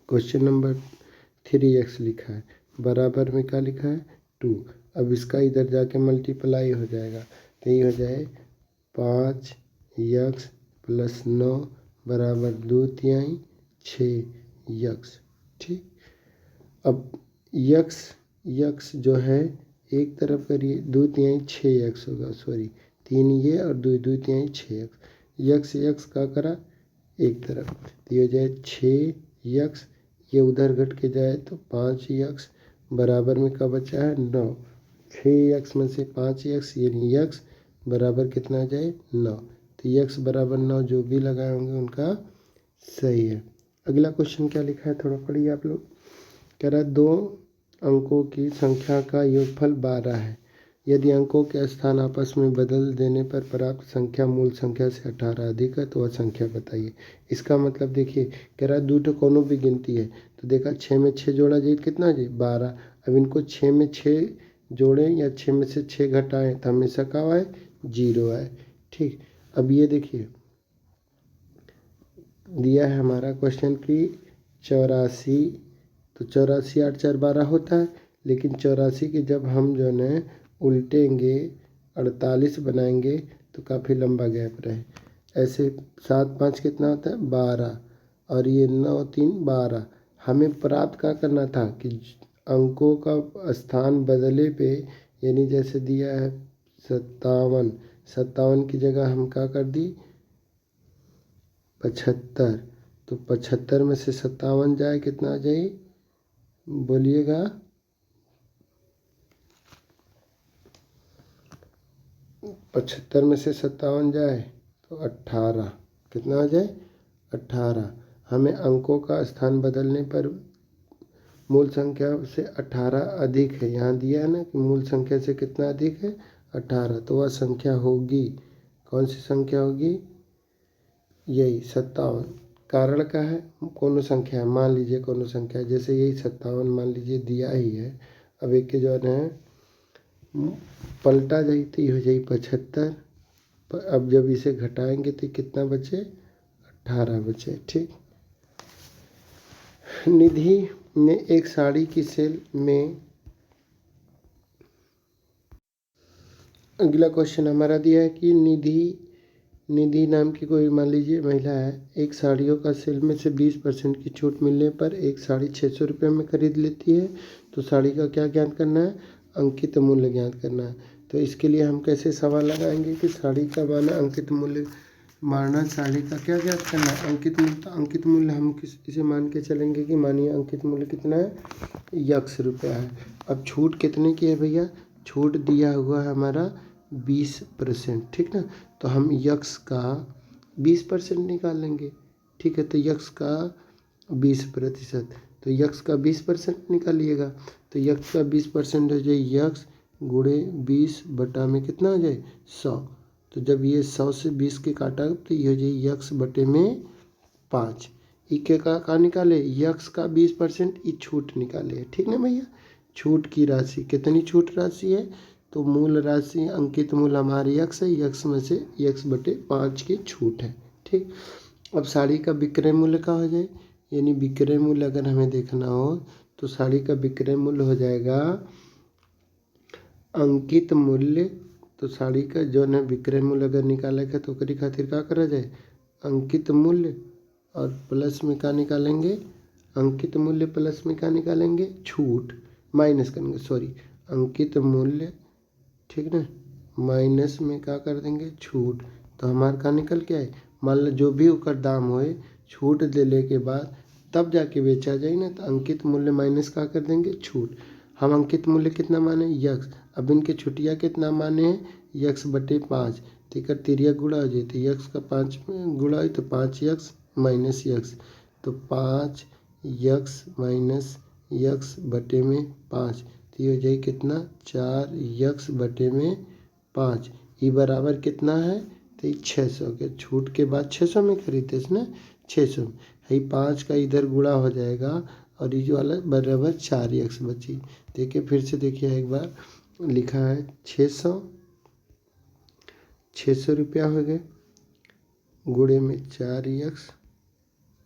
क्वेश्चन नंबर 3x लिखा है, बराबर में क्या लिखा है 2। अब इसका इधर जाके मल्टीप्लाई हो जाएगा, तो ये हो जाए 5x प्लस 9 बराबर 2/3 6x। ठीक, अब यक्स जो है एक तरफ करिए, 2/3 6x होगा, सॉरी 3 ये और 2/2 6x, यक्स का करा एक तरफ, तो ये हो जाए 6x, ये उधर घट के जाए तो 5x बराबर में क्या बचा है 9। 6x में से 5x यानी x बराबर कितना आ जाए 9, तो x बराबर 9 जो भी लगाए होंगे उनका सही है। अगला क्वेश्चन क्या लिखा है थोड़ा पढ़िए आप लोग। कह रहा है 2 अंकों की संख्या का योगफल 12 है, यदि अंकों के स्थान आपस में बदल देने पर प्राप्त संख्या मूल संख्या से 18 अधिक है तो वह संख्या बताइए। इसका मतलब देखिए, कह रहा है 2 कोनो भी गिनती है, तो देखा 6 में 6 जोड़ा जाए कितना जाए 12। अब इनको 6 में 6 जोड़ें या 6 में से 6 घटाएं तो हमेशा क्या आए 0 आए। ठीक, अब ये देखिए दिया है हमारा क्वेश्चन की 84, तो 84 8 4 12 होता है, लेकिन 84 के जब हम जो है उल्टेंगे 48 बनाएंगे तो काफ़ी लंबा गैप रहे। ऐसे 7 5 कितना होता है 12 और ये 9 3 12। हमें प्राप्त क्या करना था कि अंकों का स्थान बदले पे, यानी जैसे दिया है 57 की जगह हम क्या कर दी 75, तो 75 में से 57 जाए कितना आ जाए बोलिएगा 75 में से 57 जाए तो 18, कितना आ जाए 18। हमें अंकों का स्थान बदलने पर मूल संख्या से 18 अधिक है, यहाँ दिया है ना कि मूल संख्या से कितना अधिक है 18, तो वह संख्या होगी कौन सी संख्या होगी यही 57। कारण क्या है कोनो संख्या है, मान लीजिए कोनो संख्या है, जैसे यही 57 मान लीजिए दिया ही है। अब एक के जो है पलटा जाई तो हो जाए 75, अब जब इसे घटाएंगे तो कितना बचे 18 बचे। ठीक, निधि ने एक साड़ी की सेल में, अगला क्वेश्चन हमारा दिया है कि निधि नाम की कोई मान लीजिए महिला है, एक साड़ियों का सेल में से 20% की छूट मिलने पर एक साड़ी 600 रुपये में खरीद लेती है, तो साड़ी का क्या ज्ञात करना है अंकित मूल्य ज्ञात करना है। तो इसके लिए हम कैसे सवाल लगाएंगे कि साड़ी का माना अंकित मूल्य मानक साड़ी का क्या ज्ञात करना है? अंकित मूल्य। तो अंकित मूल्य हम इसे मान के चलेंगे कि मानिए अंकित मूल्य कितना है, ₹1 है। अब छूट कितने की है भैया? छूट दिया हुआ है हमारा 20%, ठीक ना। तो हम यक्स का 20% निकालेंगे, ठीक है। तो यक्स का 20%, तो यक्स का 20% निकालिएगा। तो यक्स का 20% हो जाए यक्स गुणे 20 बटा में कितना हो जाए 100। तो जब ये 100 से 20 के काटा तो ये हो जाए यक्स बटे में 5। इके का निकाले यक्स का 20%, ई छूट निकाले, ठीक ना भैया। छूट की राशि कितनी छूट राशि है? तो मूल राशि अंकित मूल्य हमारे यक्स है, यक्स में से यक्स बटे 5 की छूट है, ठीक। अब साड़ी का विक्रय मूल्य का हो जाए, यानी विक्रय मूल्य अगर हमें देखना हो तो साड़ी का विक्रय मूल्य हो जाएगा अंकित मूल्य। तो साड़ी का जो है विक्रय मूल्य अगर निकाले के तो ओकरी खातिर का करा जाए, अंकित मूल्य और प्लस में का निकालेंगे, अंकित मूल्य प्लस में का निकालेंगे, छूट माइनस करेंगे, सॉरी अंकित मूल्य, ठीक ना, माइनस में का कर देंगे छूट। तो हमारा का निकल के आए, मान लो जो भी ओकर दाम होए छूट देले के बाद तब जाके बेचा जाए ना, तो अंकित मूल्य माइनस का कर देंगे छूट। हम अंकित मूल्य कितना माने यक्स, अब इनके छुटिया कितना माने हैं यक्स बटे 5। तो एक तिरिया गुणा हो जाए तो यक्स का 5 में गुणा हो तो 5 यक्स माइनस यक्स, तो 5 यक्स माइनस यक्स बटे में 5। तो ये हो जाए कितना 4 यक्स बटे में 5। ये बराबर कितना है? तो ये 600 के छूट के बाद 600 में खरीदते ना, 600 में है 5 का इधर गुणा हो जाएगा और ये जो वाला बराबर 4 यक्स बची। देखिए फिर से देखिए एक बार लिखा है 600 रुपया हो गए गुणे में 4 यक्स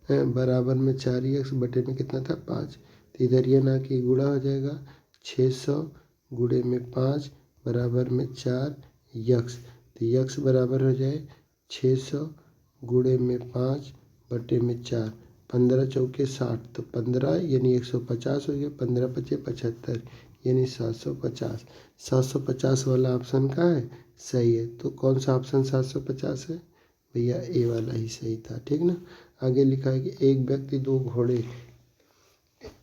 बराबर में 4 यक्स बटे में कितना था 5। तो इधर ये ना कि गुणा हो जाएगा 600 गुणे में 5 बराबर में 4 यक्स। तो यक्स बराबर हो जाए 600 गुणे में 5 बटे में 4, 15 चौके 60, तो 15 यानी 150 हो गया, 15 पचे 75 यानी 750। 750 वाला ऑप्शन का है सही है। तो कौन सा ऑप्शन 750 है भैया? ए वाला ही सही था, ठीक ना। आगे लिखा है कि एक व्यक्ति 2 घोड़े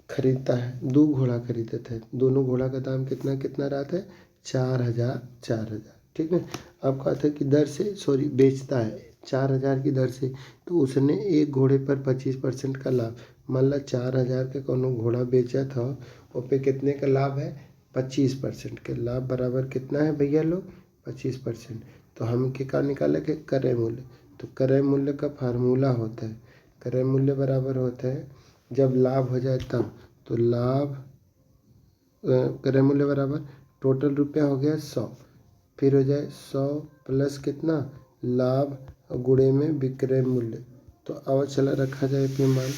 खरीदता है, 2 घोड़ा खरीदते थे, दोनों घोड़ा का दाम कितना कितना रहा था 4000 4000, ठीक है। अब कहते हैं कि दर से सॉरी बेचता है 4000 की दर से, तो उसने एक घोड़े पर 25% का लाभ, मान ला 4000 का कोनो घोड़ा बेचा था वो पे कितने का लाभ है 25% के लाभ बराबर कितना है भैया लोग 25%। तो हम क्या निकाले के क्रय मूल्य। तो क्रय मूल्य का फार्मूला होता है, क्रय मूल्य बराबर होता है जब लाभ हो जाए तब, तो लाभ क्रय मूल्य बराबर टोटल रुपया हो गया 100, फिर हो जाए 100 प्लस कितना लाभ गुणे में विक्रय मूल्य। तो अब चला रखा जाए पे मान,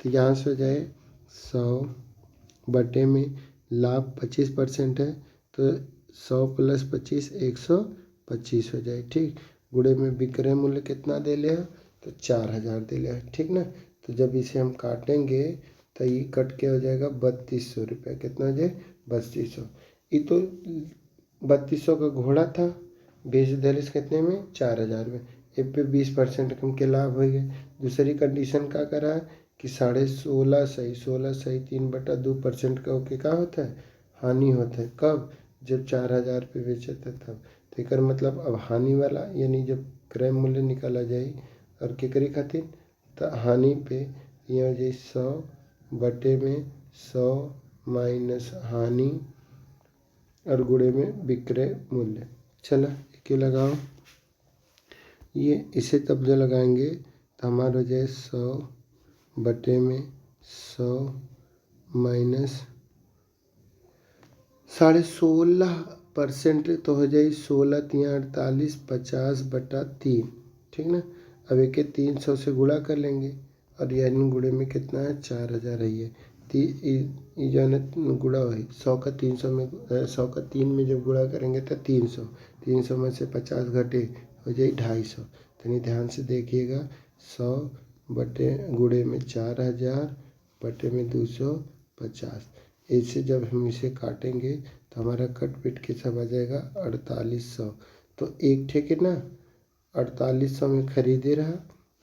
तो यहाँ से हो जाए 100 बटे में लाभ 25% है, तो 100 प्लस 25 125 हो जाए, ठीक। गुणे में विक्रय मूल्य कितना दे ले है तो 4000 दे ले है, ठीक ना। तो जब इसे हम काटेंगे तो ये कट के हो जाएगा 3200 रुपया, कितना हो जाए 3200। ये तो 3200 का घोड़ा था, बेच दिले कितने में 4000 में, ए पे 20% कम के लाभ हो गए। दूसरी कंडीशन का करा कि 16.5 सही 16 सही 3/2% का ओके का होता है हानि होता है, कब जब 4000 पे बेचा था तब। तो एक मतलब अब हानि वाला यानी जब क्रय मूल्य निकाला जाए और केकरी खातिर तो हानि पे यहाँ हो जाए 100 बटे में 100 माइनस हानि और गुणे में विक्रय मूल्य। चला एक लगाओ, ये इसे तब जो लगाएंगे तो हमारा हो जाए 100 बटे में 100 माइनस 16.5% तो हो जाए 16 तिया 48 50/3, ठीक ना। अब एक 300 से गुणा कर लेंगे और यानी गुणे में कितना है 4000 है ये जो है ना गुणा है 100 का 300 में 100 का 3 में जब गुणा करेंगे तो 300 में से 50 घटे हो जाए 250। तो ध्यान से देखिएगा 100 बटे गुणे में 4000 बटे में 250, ऐसे जब हम इसे काटेंगे तो हमारा कट पिट के सब आ जाएगा 4800। तो एक ठे कितना 4800 में खरीदे रहा,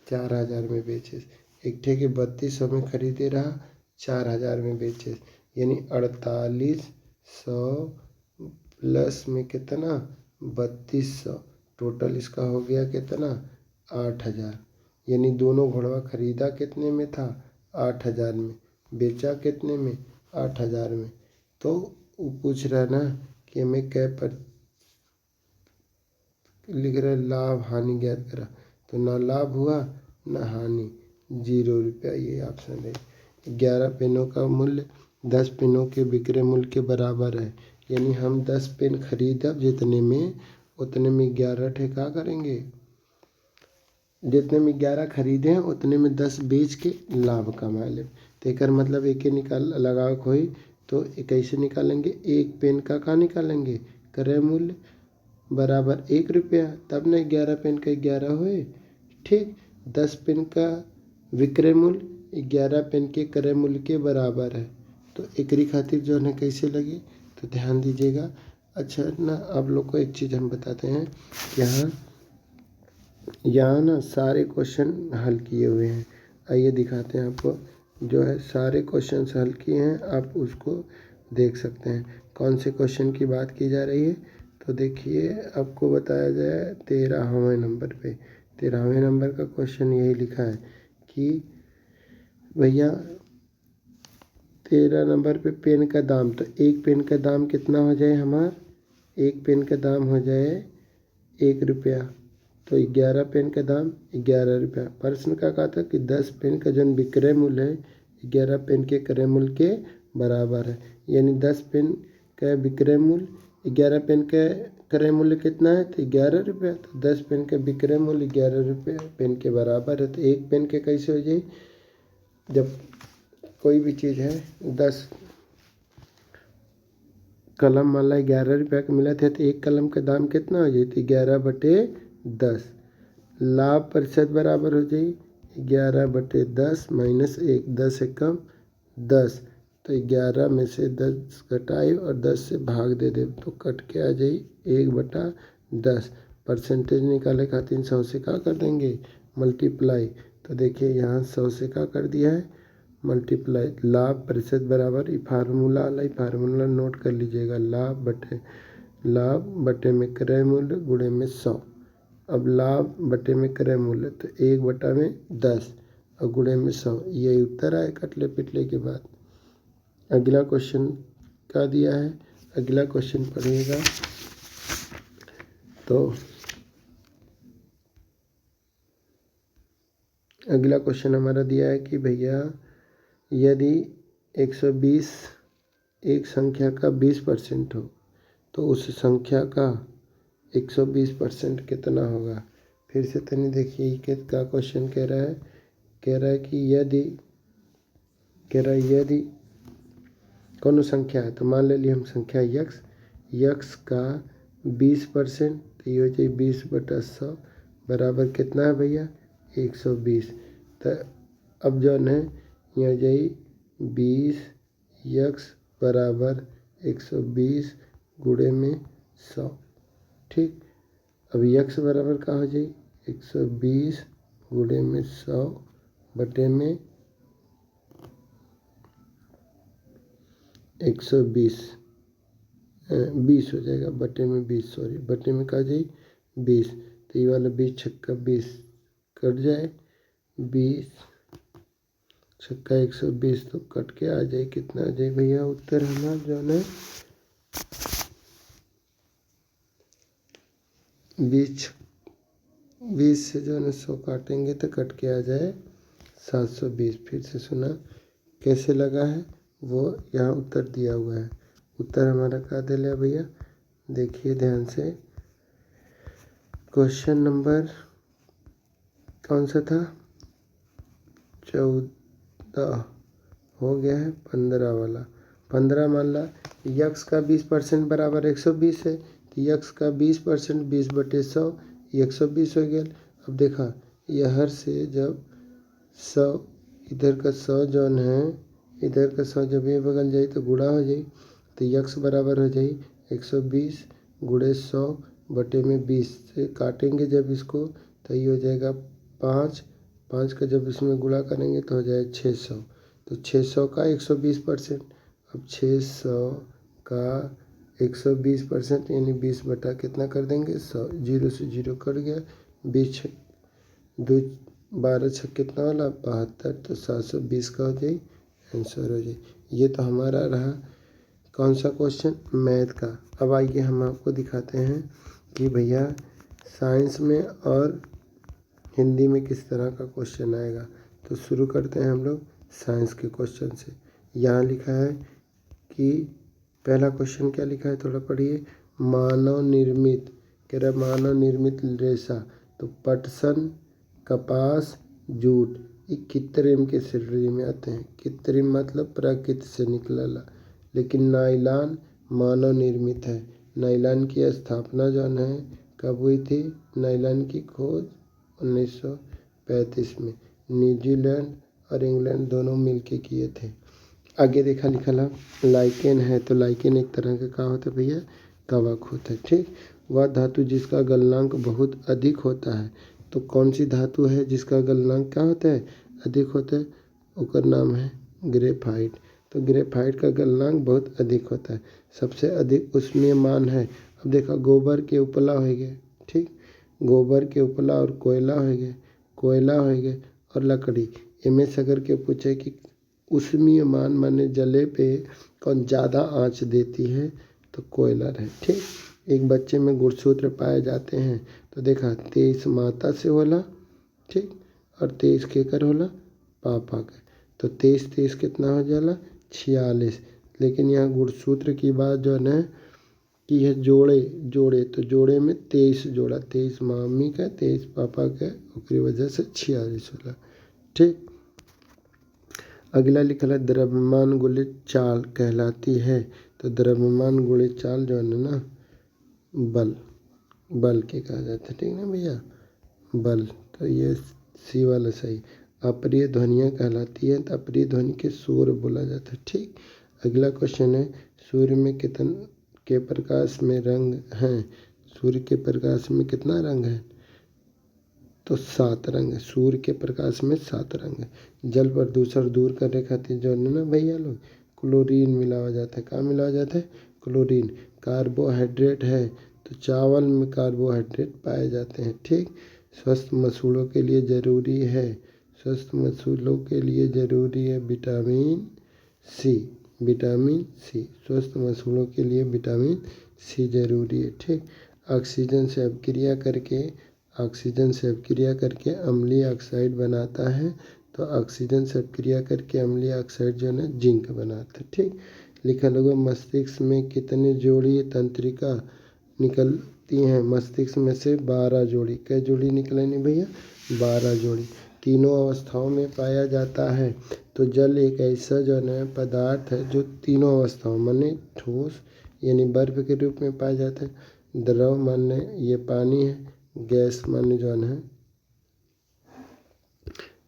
4000 में बेचे। एक ठे के 3200 में खरीदे रहा, 4000 में बेचे। यानी 4800 प्लस में कितना 3200, टोटल इसका हो गया कितना 8000। यानी दोनों घोड़वा खरीदा कितने में था 8000 में, बेचा कितने में 8000 में। तो वो पूछ रहा है ना कि हमें कै पर लिख रहा है लाभ हानि ज्ञात करा, तो ना लाभ हुआ ना हानि, 0 रुपया ये ऑप्शन है। 11 पेनों का मूल्य 10 पेनों के विक्रय मूल्य के बराबर है। यानी हम 10 पेन खरीदब जितने में, उतने में 11 ठे का करेंगे, जितने में 11 खरीदे हैं उतने में 10 बेच के लाभ कमा ले। तो एक मतलब एक निकाल लगाओ कोई, तो कैसे निकालेंगे, एक पेन का निकालेंगे क्रय मूल्य बराबर 1 रुपया, तब न 11 पेन का 11 हुए। ठीक, 10 पेन का विक्रय मूल्य 11 पेन के क्रय मूल्य के बराबर है। तो एकरी खातिर जो है कैसे लगे, तो ध्यान दीजिएगा। अच्छा ना, आप लोग को एक चीज़ हम बताते हैं, यहाँ ना सारे क्वेश्चन हल किए हुए हैं। आइए दिखाते हैं आपको, जो है सारे क्वेश्चन हल किए हैं, आप उसको देख सकते हैं। कौन से क्वेश्चन की बात की जा रही है, तो देखिए आपको बताया जाए 13वें नंबर पे। 13वें नंबर का क्वेश्चन यही लिखा है कि भैया 13 नंबर पे पेन का दाम, तो एक पेन का दाम कितना हो जाए हमारा, एक पेन का दाम हो जाए 1 रुपया, तो 11 पेन का दाम 11 रुपया। प्रश्न का कहा था कि 10 पेन का जो विक्रय मूल्य है 11 पेन के क्रय मूल्य के बराबर है। यानी 10 पेन का विक्रय मूल्य 11 पेन का क्रय मूल्य कितना है, तो 11 रुपया। तो 10 पेन का विक्रय मूल्य 11 रुपये पेन के बराबर है। तो एक पेन के कैसे हो जाए, जब कोई भी चीज़ है 10 कलम मान ला 11 रुपया का मिला था, तो एक कलम का दाम कितना हो जाए, 11/10। लाभ प्रतिशत बराबर हो जाए 11/10 माइनस 1, 10 एकम 10। तो 11 में से 10 घटाए और 10 से भाग दे दे, तो कट के आ जाए 1/10। परसेंटेज निकाले खातिर 100 से का कर देंगे मल्टीप्लाई। तो देखिए यहाँ 100 से का कर दिया है मल्टीप्लाई। लाभ प्रतिशत बराबर फार्मूला नोट कर लीजिएगा, लाभ बटे में क्रय मूल्य गुणे में 100। अब लाभ बटे में क्रय मूल्य, तो 1/10 और गुणे में 100, यही उत्तर आए कटले पिटले के बाद। अगला क्वेश्चन क्या दिया है, अगला क्वेश्चन पढ़िएगा। तो अगला क्वेश्चन हमारा दिया है कि भैया यदि 120 एक संख्या का 20% हो, तो उस संख्या का 120% कितना होगा। फिर से तनी देखिए कितना क्वेश्चन कह रहा है कि यदि कौन संख्या है, तो मान ले लिए हम संख्या यक्स का 20%, तो ये हो जाए 20/100 बराबर कितना है भैया 120। तो अब जो है यहाँ जाए 20 यक्स बराबर 120 गुणे में 100। ठीक, अब यक्स बराबर का हो जाए 120 गुणे में 100 बटे में 120, 20 हो जाएगा बटे में 20, सॉरी बटे में का जाए 20। तो ये वाला 20 छक्का 20 कट जाए, 20 छक्का 120, तो कट के आ जाए कितना आ जाए भैया उत्तर हमारा जो है 20 से जो है 100 काटेंगे तो कट के आ जाए 720। फिर से सुना कैसे लगा है, वो यहाँ उत्तर दिया हुआ है। उत्तर हमारा क्या दे लिया भैया, देखिए ध्यान से। क्वेश्चन नंबर कौन सा था, 14 हो गया है, 15 वाला। 15 मान ला यक्स का 20% बराबर 120 है, तो यक्स का 20% 20/100 120 हो गया। अब देखा यहर से जब 100 इधर का 100 जौन है, इधर का 100 जब ये बगल जाए तो गुणा हो जाए, तो यक्स बराबर हो जाए 120 गुणे 100 बटे में 20 से काटेंगे जब इसको तो ये हो जाएगा 5। 5 का जब इसमें गुणा करेंगे तो हो जाएगा 600। तो 600 का 120%। अब 600 का 120% यानी 20 बटा कितना कर देंगे 100। 0 से 0 कट गया। 20 दो 12 छः कितना वाला 72। तो 720 का हो जाए आंसर हो जाए। ये तो हमारा रहा कौन सा क्वेश्चन, मैथ का। अब आइए हम आपको दिखाते हैं कि भैया साइंस में और हिंदी में किस तरह का क्वेश्चन आएगा। तो शुरू करते हैं हम लोग साइंस के क्वेश्चन से। यहाँ लिखा है कि पहला क्वेश्चन क्या लिखा है थोड़ा पढ़िए। मानव निर्मित, कह रहा मानव निर्मित रेशा। तो पटसन, कपास, जूट ये कृत्रिम के श्रेणी में आते हैं। कृत्रिम मतलब प्रकृति से निकला, लेकिन नायलॉन मानव निर्मित है। नायलॉन की स्थापना जो है कब हुई थी। नायलॉन की खोज 1935 में न्यूजीलैंड और इंग्लैंड दोनों मिलके किए थे। आगे देखा लिखा ला लाइकेन है। तो लाइकेन एक तरह का क्या होता है भैया, कवक होता है। ठीक, वह धातु जिसका गलनांक बहुत अधिक होता है। तो कौन सी धातु है जिसका गलनांक क्या होता है, अधिक होता है, उसका नाम है ग्रेफाइट। तो ग्रेफाइट का गलनांक बहुत अधिक होता है। सबसे अधिक उसमें मान है। अब देखा गोबर के उपला हो गए, ठीक, गोबर के उपला और कोयला हो गए, कोयला हो गए और लकड़ी। इनमें से अगर के पूछे कि उष्मीय मान माने जले पे कौन ज़्यादा आँच देती है तो कोयला है। ठीक, एक बच्चे में गुणसूत्र पाए जाते हैं। तो देखा 23 माता से होला, ठीक, और 23 केकर होला पापा के। तो 23 कितना हो जाला 46। लेकिन यहाँ गुणसूत्र की बात जो है ना कि है जोड़े जोड़े, तो जोड़े में 23 जोड़ा, 23 मम्मी का 23 पापा का, उसकी वजह से 46 होला। ठीक, अगला लिखा है द्रव्यमान गुणित चाल कहलाती है। तो द्रव्यमान गुणित चाल जो है ना बल, बल के कहा जाता है। ठीक ना भैया, बल। तो ये सी वाला सही। अप्रिय ध्वनियाँ कहलाती है। तो अप्रिय ध्वनि के शोर बोला जाता है। ठीक, अगला क्वेश्चन है सूर्य में कितन के प्रकाश में रंग हैं। सूर्य के प्रकाश में कितना रंग है, तो 7 रंग है। सूर्य के प्रकाश में 7 रंग है। जल प्रदूषण दूर करने खातिर जो है ना भैया लोग क्लोरीन मिलाया जाता है। क्या मिलाया जाता है, क्लोरीन। कार्बोहाइड्रेट है तो चावल में कार्बोहाइड्रेट पाए जाते हैं। ठीक, स्वस्थ मसूड़ों के लिए ज़रूरी है, स्वस्थ मसूड़ों के लिए ज़रूरी है विटामिन सी, विटामिन सी। स्वस्थ मसूड़ों के लिए विटामिन सी ज़रूरी है। ठीक, ऑक्सीजन से अभिक्रिया करके, ऑक्सीजन से अभिक्रिया करके अम्लीय ऑक्साइड बनाता है। तो ऑक्सीजन से अभिक्रिया करके अम्लीय ऑक्साइड जो है ना जिंक बनाता है। ठीक, लिखा होगा मस्तिष्क में कितने जोड़ी तंत्रिका निकलती हैं। मस्तिष्क में से 12 जोड़ी। कै जोड़ी निकलेंगे भैया, 12 जोड़ी। तीनों अवस्थाओं में पाया जाता है। तो जल एक ऐसा जो है पदार्थ है जो तीनों अवस्थाओं माने ठोस यानी बर्फ के रूप में पाया जाता है, द्रव माने ये पानी है, गैस माने जो है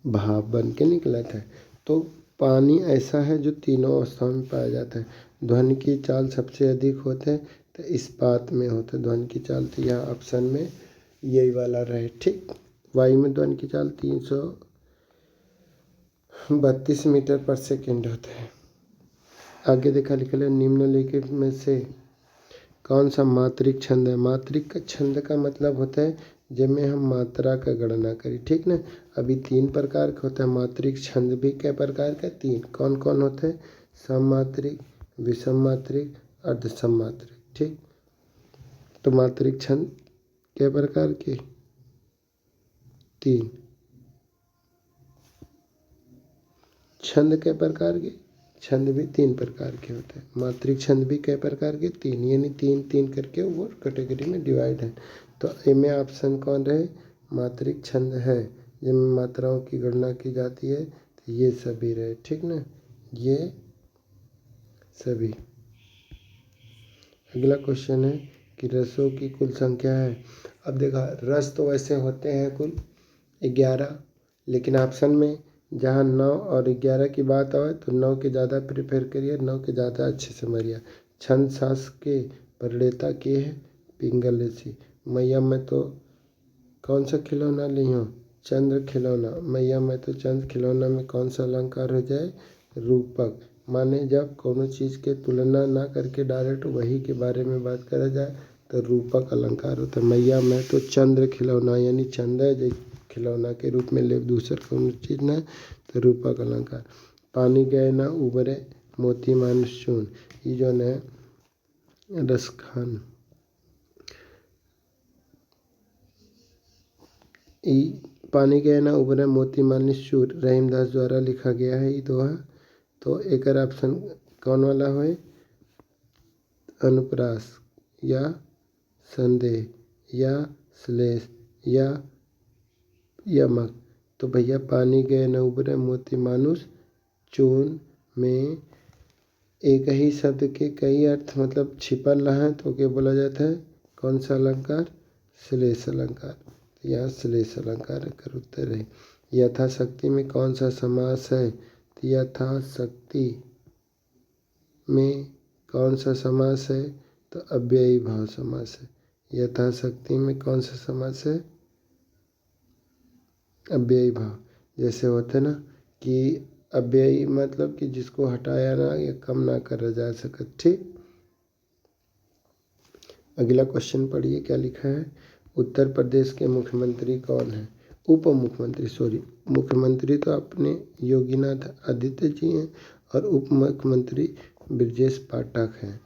भाप बन के निकला था। तो पानी ऐसा है जो तीनों अवस्थाओं में पाया जाता है। ध्वनि की चाल सबसे अधिक होते हैं तो इस्पात में होता है ध्वनि की चाल। तो यहाँ ऑप्शन में यही वाला रहे। ठीक, वायु में ध्वनि की चाल 332 मीटर पर सेकेंड होता है। आगे देखा लिखा है निम्नलिखित में से कौन सा मात्रिक छंद है। मात्रिक का छंद का मतलब होता है जिसमें हम मात्रा का गणना करें। ठीक ना, अभी 3 प्रकार का होता है मात्रिक छंद भी। कै प्रकार का, 3। कौन कौन होते हैं, सममात्रिक, विषम मात्रिक, अर्ध सममात्रिक। ठीक, तो मात्रिक छंद कै प्रकार के, 3। छंद कै प्रकार के, छंद भी 3 प्रकार के होते हैं। मात्रिक छंद भी कै प्रकार के, 3, यानी 3 करके वो कैटेगरी में डिवाइड है। तो इनमें ऑप्शन कौन रहे, मात्रिक छंद है जिनमें मात्राओं की गणना की जाती है। तो ये सभी रहे। ठीक ना, ये सभी। अगला क्वेश्चन है कि रसों की कुल संख्या है। अब देखा रस तो वैसे होते हैं कुल 11, लेकिन ऑप्शन में जहाँ 9 और 11 की बात आए तो 9 के ज़्यादा प्रेफर करिए, 9 के ज़्यादा अच्छे से मरिए। छंद शास्त्र के प्रणेता के है पिंगल ऋषि। मैया मैं तो कौन सा खिलौना ली हूँ? चंद्र खिलौना। मैया मैं तो चंद्र खिलौना में कौन सा अलंकार हो जाए? रूपक। माने जब कोनो चीज़ के तुलना ना करके डायरेक्ट वही के बारे में बात करा जाए तो रूपक अलंकार होता है। मैया मैं तो चंद्र खिलौना यानी चंद्र जो खिलौना के रूप में ले दूसर कोनो चीज़ ना तो रूपक अलंकार। पानी गए ना उबरे मोती मानुष चून, ये जो है रसखान। पानी गए ना उबरे मोती मानुष चूर रहीमदास द्वारा लिखा गया है ये दोहा। तो एक ऑप्शन कौन वाला है? अनुप्रास या संदेह या श्लेष या यमक। तो भैया पानी गए न उबरे मोती मानुष चून में एक ही शब्द के कई अर्थ मतलब छिपल रहा है तो क्या बोला जाता है? कौन सा अलंकार? श्लेष अलंकार। तो यहाँ श्लेष अलंकार कर उत्तर है। यथाशक्ति में कौन सा समास है? तो यथाशक्ति में कौन सा समास है? तो अव्ययी भाव समास है। यथाशक्ति में कौन सा समास है? अव्ययी भाव। जैसे होता है ना कि अव्ययी मतलब कि जिसको हटाया ना या कम ना करा जा सके। ठीक, अगला क्वेश्चन पढ़िए क्या लिखा है। उत्तर प्रदेश के मुख्यमंत्री कौन है? उप मुख्यमंत्री सॉरी, मुख्यमंत्री तो अपने योगीनाथ आदित्य जी हैं और उप मुख्यमंत्री ब्रजेश पाठक हैं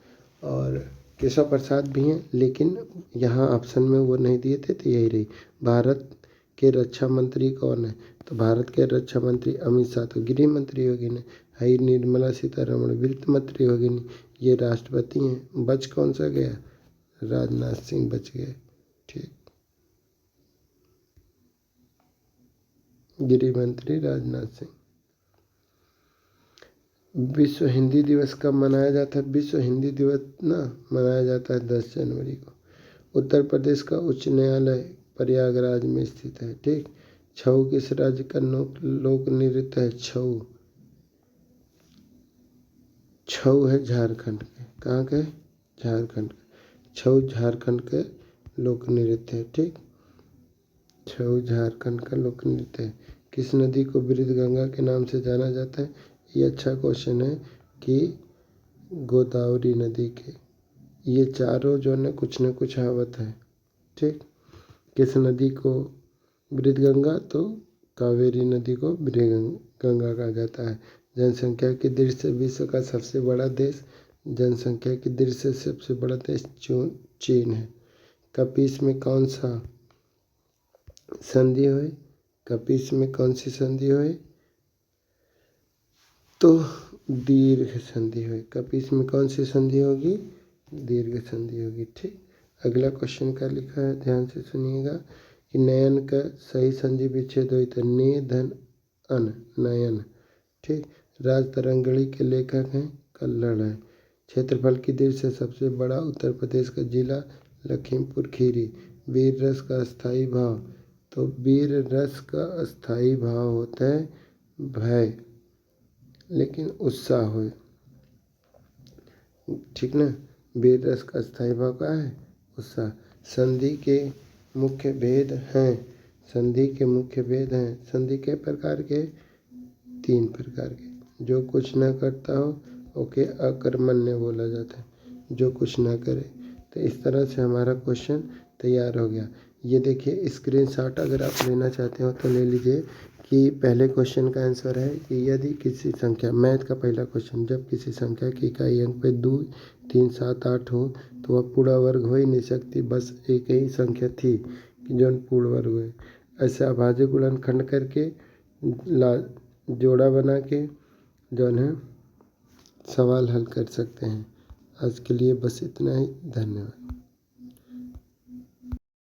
और केशव प्रसाद भी हैं, लेकिन यहाँ ऑप्शन में वो नहीं दिए थे तो यही रही। भारत के रक्षा मंत्री कौन है? तो भारत के रक्षा मंत्री अमित शाह तो गृह मंत्री होगी ने, हाई निर्मला सीतारमण वित्त मंत्री होगी ने, ये राष्ट्रपति हैं। बच कौन सा गया? राजनाथ सिंह बच गए। ठीक, गृह मंत्री राजनाथ सिंह। विश्व हिंदी दिवस कब मनाया जाता है? विश्व हिंदी दिवस ना मनाया जाता है 10 जनवरी को। उत्तर प्रदेश का उच्च न्यायालय प्रयागराज में स्थित है। ठीक, छऊ किस राज्य का लोक नृत्य है? छऊ छऊ है झारखंड के। कहाँ के? झारखंड के। छऊ झारखंड के लोक नृत्य है। ठीक, छऊ झारखंड का लोक नृत्य है। किस नदी को वृद्धगंगा के नाम से जाना जाता है? ये अच्छा क्वेश्चन है कि गोदावरी नदी के। ये चारों जो है कुछ न कुछ कहावत है। ठीक, किस नदी को वृद्धगंगा? तो कावेरी नदी को वृद्धगंगा कहा जाता है। जनसंख्या की दृष्टि से विश्व का सबसे बड़ा देश, जनसंख्या की दृष्टि से सबसे बड़ा देश चीन है। कपीस में कौन सा संधि हुई? कपीस में कौन सी संधि हुई? तो दीर्घ संधि हुई। कपीस में कौन सी संधि होगी? दीर्घ संधि होगी। ठीक, अगला क्वेश्चन क्या लिखा है ध्यान से सुनिएगा कि नयन का सही संधि विच्छेद हुई तो ने धन अन नयन। ठीक, राज तरंगणी के लेखक हैं कल्हड़ है। क्षेत्रफल की दृष्टि से सबसे बड़ा उत्तर प्रदेश का जिला लखीमपुर खीरी। वीर रस का स्थायी भाव? तो वीर रस का स्थायी भाव होता है भय लेकिन उत्साह हो। ठीक ना, वीर रस का स्थायी भाव क्या है? उत्साह। संधि के मुख्य भेद हैं? संधि के मुख्य भेद हैं। संधि के प्रकार के? 3 प्रकार के। जो कुछ न करता हो ओके अकर्मण्य बोला जाता है, जो कुछ ना करे। तो इस तरह से हमारा क्वेश्चन तैयार हो गया। ये देखिए स्क्रीनशॉट अगर आप लेना चाहते हो तो ले लीजिए कि पहले क्वेश्चन का आंसर है कि यदि किसी संख्या, मैथ का पहला क्वेश्चन, जब किसी संख्या की इकाई अंक पे 2, 3, 7, 8 हो तो वह पूर्ण वर्ग हो ही नहीं सकती। बस एक ही संख्या थी कि जो पूर्ण वर्ग हुए। ऐसे अभाज्य गुणनखंड करके जोड़ा बना के जो है सवाल हल कर सकते हैं। आज के लिए बस इतना ही। धन्यवाद।